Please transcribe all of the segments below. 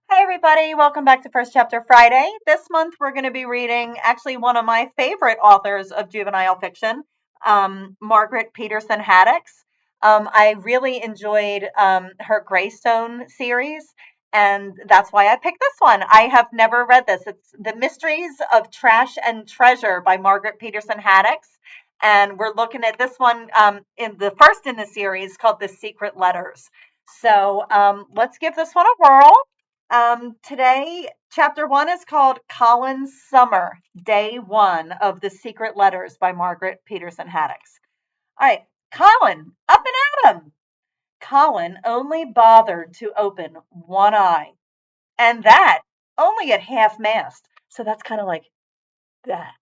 Hi, everybody. Welcome back to First Chapter Friday. This month, we're going to be reading actually one of my favorite authors of juvenile fiction, Margaret Peterson Haddix. I really enjoyed her Greystone series, and that's why I picked this one. I have never read this. It's The Mysteries of Trash and Treasure by Margaret Peterson Haddix. And we're looking at this one in the first in the series called The Secret Letters. So let's give this one a whirl. Today, chapter one is called Colin's Summer, day one of The Secret Letters by Margaret Peterson Haddix. All right, Colin, up and at him. Colin only bothered to open one eye, and that only at half mast. So that's kind of like that.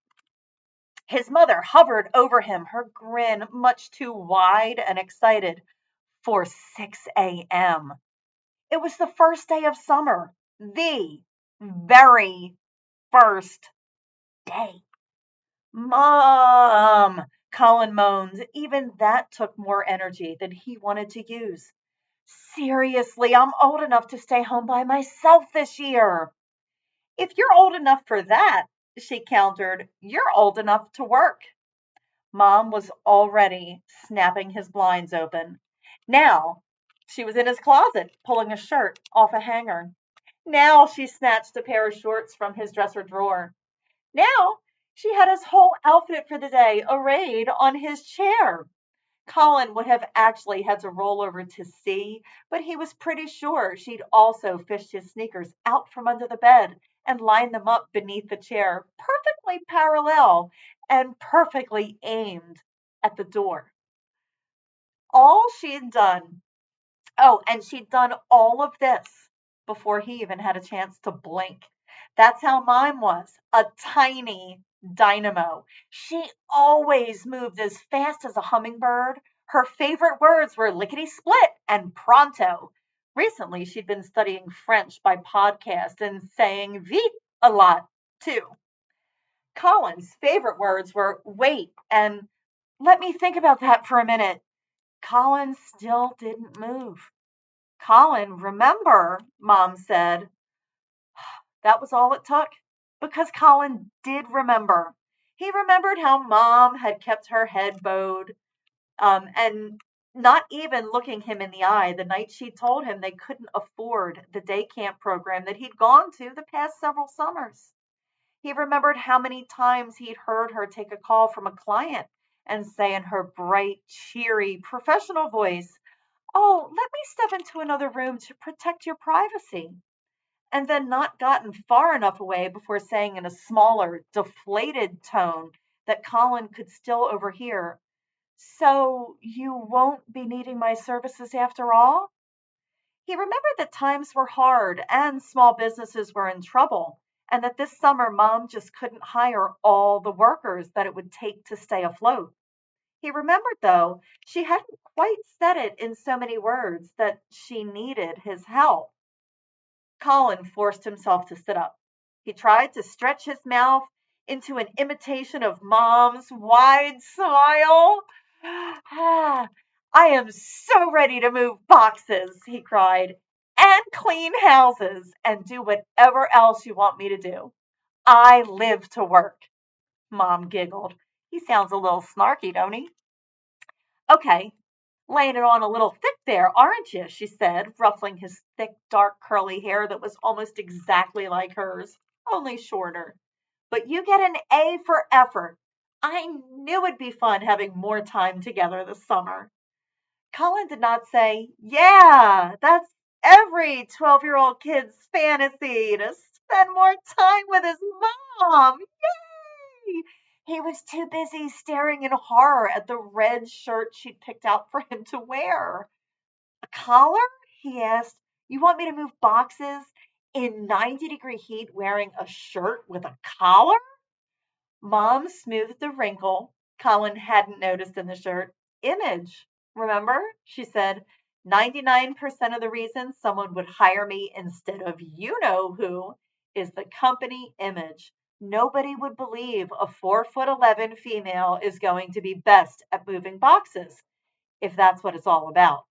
His mother hovered over him, her grin much too wide and excited for 6 a.m. It was the first day of summer, the very first day. Mom, Colin moaned. Even that took more energy than he wanted to use. Seriously, I'm old enough to stay home by myself this year. If you're old enough for that, she countered, you're old enough to work. Mom was already snapping his blinds open. Now she was in his closet, pulling a shirt off a hanger. Now she snatched a pair of shorts from his dresser drawer. Now she had his whole outfit for the day arrayed on his chair. Colin would have actually had to roll over to see, but he was pretty sure she'd also fished his sneakers out from under the bed and lined them up beneath the chair, perfectly parallel and perfectly aimed at the door. All she'd done, oh, and she'd done all of this before he even had a chance to blink. That's how mine was, a tiny dynamo. She always moved as fast as a hummingbird. Her favorite words were lickety split and pronto. Recently, she'd been studying French by podcast and saying vite a lot, too. Colin's favorite words were wait and let me think about that for a minute. Colin still didn't move. Colin, remember, Mom said. That was all it took, because Colin did remember. He remembered how Mom had kept her head bowed, and not even looking him in the eye the night she told him they couldn't afford the day camp program that he'd gone to the past several summers. He remembered how many times he'd heard her take a call from a client and say in her bright, cheery, professional voice, oh, let me step into another room to protect your privacy. And then not gotten far enough away before saying in a smaller, deflated tone that Colin could still overhear, so you won't be needing my services after all? He remembered that times were hard and small businesses were in trouble, and that this summer Mom just couldn't hire all the workers that it would take to stay afloat. He remembered, though, she hadn't quite said it in so many words that she needed his help. Colin forced himself to sit up. He tried to stretch his mouth into an imitation of Mom's wide smile. Ah, I am so ready to move boxes, he cried, and clean houses and do whatever else you want me to do. I live to work. Mom giggled. He sounds a little snarky, don't he? Okay, laying it on a little thick there, aren't you? She said, ruffling his thick, dark, curly hair that was almost exactly like hers, only shorter. But you get an A for effort. I knew it'd be fun having more time together this summer. Colin did not say, yeah, that's every 12-year-old kid's fantasy to spend more time with his mom. Yay! He was too busy staring in horror at the red shirt she'd picked out for him to wear. A collar? He asked. You want me to move boxes in 90-degree heat wearing a shirt with a collar? Mom smoothed the wrinkle Colin hadn't noticed in the shirt. Image. Remember? She said. 99% of the reason someone would hire me instead of you know who is the company image. Nobody would believe a 4'11" female is going to be best at moving boxes, if that's what it's all about.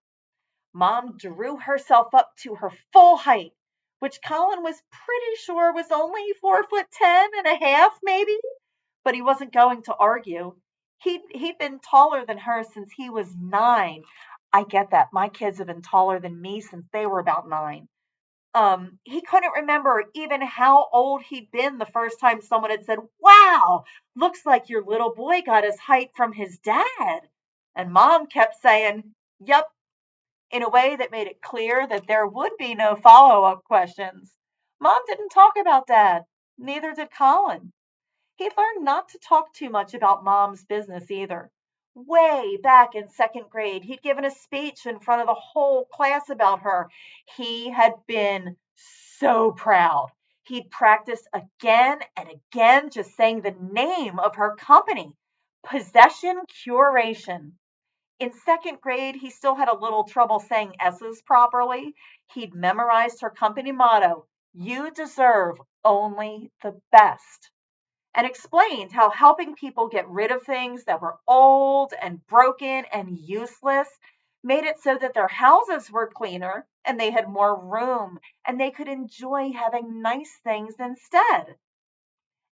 Mom drew herself up to her full height. which Colin was pretty sure was only 4'10.5", maybe, but he wasn't going to argue. He'd been taller than her since he was 9. I get that. My kids have been taller than me since they were about 9. He couldn't remember even how old he'd been the first time someone had said, "Wow, looks like your little boy got his height from his dad." And Mom kept saying, "Yep," in a way that made it clear that there would be no follow-up questions. Mom didn't talk about Dad. Neither did Colin. He learned not to talk too much about Mom's business either. Way back in second grade, he'd given a speech in front of the whole class about her. He had been so proud. He'd practiced again and again just saying the name of her company, Possession Curation. In second grade, he still had a little trouble saying S's properly. He'd memorized her company motto, "You deserve only the best," and explained how helping people get rid of things that were old and broken and useless made it so that their houses were cleaner and they had more room and they could enjoy having nice things instead.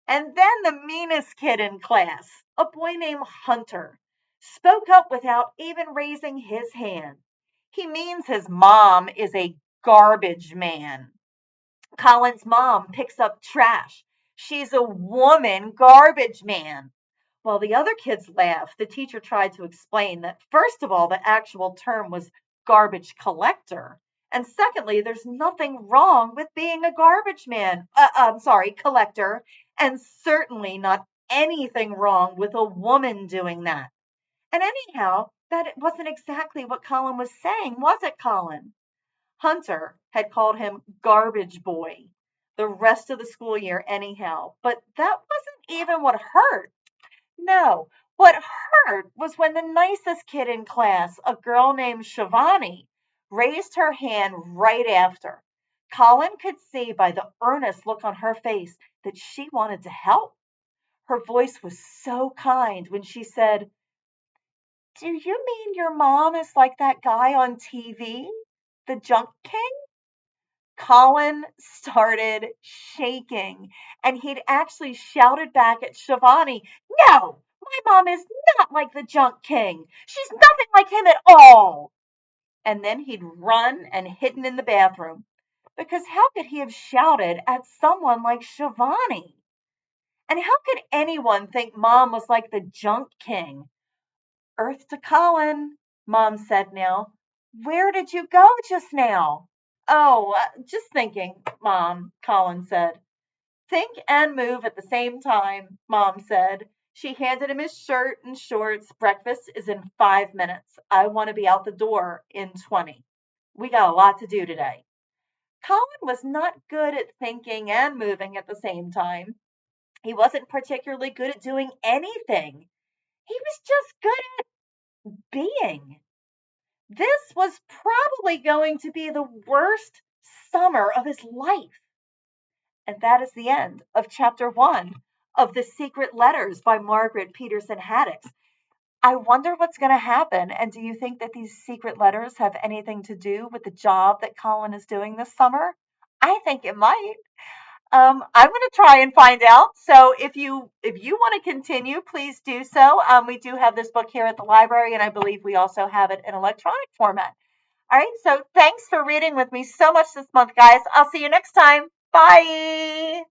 And then the meanest kid in class, a boy named Hunter, spoke up without even raising his hand. He means his mom is a garbage man. Colin's mom picks up trash. She's a woman garbage man. While the other kids laughed, the teacher tried to explain that, first of all, the actual term was garbage collector. And secondly, there's nothing wrong with being a garbage man. Collector. And certainly not anything wrong with a woman doing that. And anyhow, that wasn't exactly what Colin was saying, was it, Colin? Hunter had called him Garbage Boy the rest of the school year, anyhow. But that wasn't even what hurt. No, what hurt was when the nicest kid in class, a girl named Shivani, raised her hand right after. Colin could see by the earnest look on her face that she wanted to help. Her voice was so kind when she said, "Do you mean your mom is like that guy on TV, the Junk King?" Colin started shaking, and he'd actually shouted back at Shivani, "No, my mom is not like the Junk King. She's nothing like him at all." And then he'd run and hidden in the bathroom, because how could he have shouted at someone like Shivani? And how could anyone think Mom was like the Junk King? "Earth to Colin," Mom said now. "Where did you go just now?" "Oh, just thinking, Mom," Colin said. "Think and move at the same time," Mom said. She handed him his shirt and shorts. "Breakfast is in 5 minutes. I want to be out the door in 20. We got a lot to do today." Colin was not good at thinking and moving at the same time. He wasn't particularly good at doing anything. He was just good at being. This was probably going to be the worst summer of his life. And that is the end of chapter 1 of The Secret Letters by Margaret Peterson Haddix. I wonder what's going to happen. And do you think that these secret letters have anything to do with the job that Colin is doing this summer? I think it might. I'm going to try and find out. So if you want to continue, please do so. We do have this book here at the library, and I believe we also have it in electronic format. All right. So thanks for reading with me so much this month, guys. I'll see you next time. Bye.